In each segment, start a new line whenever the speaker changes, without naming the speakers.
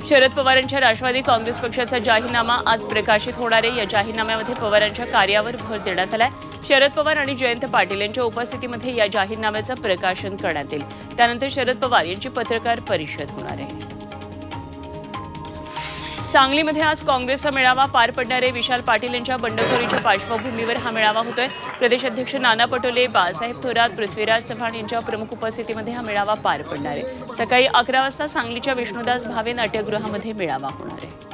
शरद पवारांच्या राष्ट्रवादी काँग्रेस पक्षाचा जाहीरनामा आज प्रकाशित होणार आहे। या जाहीरनाम्यामध्ये पवारांच्या कार्यावर भर देण्यात आलाय। शरद पवार आणि जयंत पाटील यांच्या उपस्थितीमध्ये या जाहीरनाम्याचं प्रकाशन करण्यात येईल। त्यानंतर शरद पवार यांची पत्रकार परिषद होणार आहे। सांगलीमध्ये आज काँग्रेसचा मेळावा पार पडणार आहे। विशाल पाटील यांच्या बंडखोरीच्या पार्श्वभूमीवर हा मेळावा होतोय। प्रदेश अध्यक्ष नाना पटोले, बाळासाहेब थोरात, पृथ्वीराज चव्हाण यांच्या प्रमुख उपस्थितीमध्ये हा मेळावा पार पडणार आहे। सकाळी 11 वाजता सांगलीच्या विष्णुदास भावे नाट्यगृहामध्ये मेळावा होणार आहे।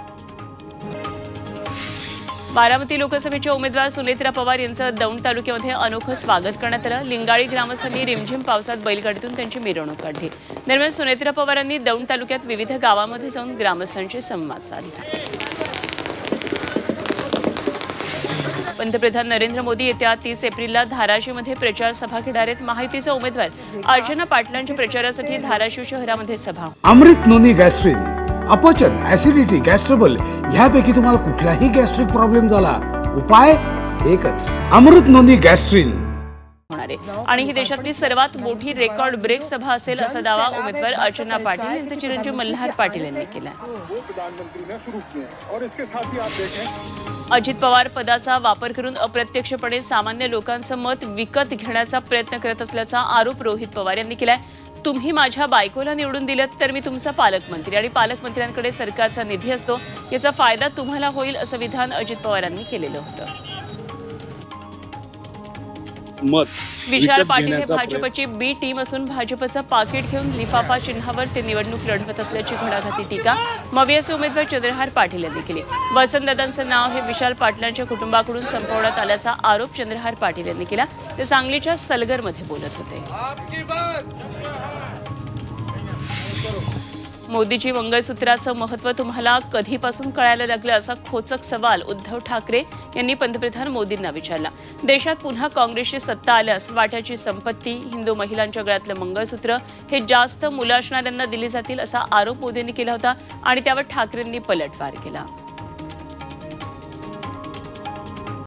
बारामती लोकसभेच्या उमेदवार सुनेत्रा पवार यांचं दौंड तालुक्यामध्ये अनोखं स्वागत करण्यात आलं। लिंगाळी ग्रामस्थांनी रिमझिम पावसात बैलगाडीतून त्यांची मिरवणूक काढली। दरम्यान सुनेत्रा पवारांनी दौंड तालुक्यात विविध गावांमध्ये जाऊन ग्रामस्थांशी संवाद साधला। पंतप्रधान नरेंद्र मोदी येत्या 30 एप्रिलला धाराशिवमध्ये प्रचार सभा घेणार आहेत। महायुतीचा उमेदवार अर्चना पाटलांच्या प्रचारासाठी धाराशिव शहरामध्ये सभा।
अमृत नोनी गॅस्ट्रिन अपचन, ऍसिडिटी, गॅस्ट्रबल ह्यापैकी तुम्हाला कुठलाही गॅस्ट्रिक प्रॉब्लेम झाला, उपाय एकच, अमृत नोनी गॅस्ट्रिन
होणार आहे। आणि ही देशातली सर्वात मोठी रेकॉर्ड ब्रेक सभा असेल असा दावा उमेदवार अर्चना पाटील यांचे चिरंजीव मल्हार पाटील यांनी केला। अजित पवार पदाचा वापर करून अप्रत्यक्षपणे सामान्य लोकांचं मत विकत घेण्याचा प्रयत्न करत असल्याचा आरोप रोहित पवार यांनी केलाय। तुम्ही माझ्या बायकोला निवडून दिलं तर मी तुमचा पालकमंत्री आणि पालकमंत्र्यांकडे सरकारचा निधी असतो, याचा फायदा तुम्हाला होईल असं विधान अजित पवारांनी केलेलं होतं। विशाल पाटील हे भाजपची बी टीम असून भाजपचं पाकिट घेऊन लिफाफा चिन्हावर ते निवडणूक लढवत असल्याची घणाघाती टीका मवियाचे उमेदवार चंद्रहार पाटील यांनी केली। वसंतदादांचं नाव हे विशाल पाटलांच्या कुटुंबाकडून संपवण्यात आल्याचा आरोप चंद्रहार पाटील यांनी केला। ते सांगलीच्या सलगरमध्ये बोलत होते। मोदीजी मंगळसूत्राचं महत्त्व तुम्हाला कधीपासून कळायला लागलं असा खोचक सवाल उद्धव ठाकरे यांनी पंतप्रधान मोदींना विचारला। देशात पुन्हा काँग्रेसची सत्ता आल्यास वाट्याची संपत्ती, हिंदू महिलांच्या गळ्यातलं मंगळसूत्र हे जास्त मुलं असणाऱ्यांना दिली जातील असा आरोप मोदींनी केला होता आणि त्यावर ठाकरेंनी पलटवार केला।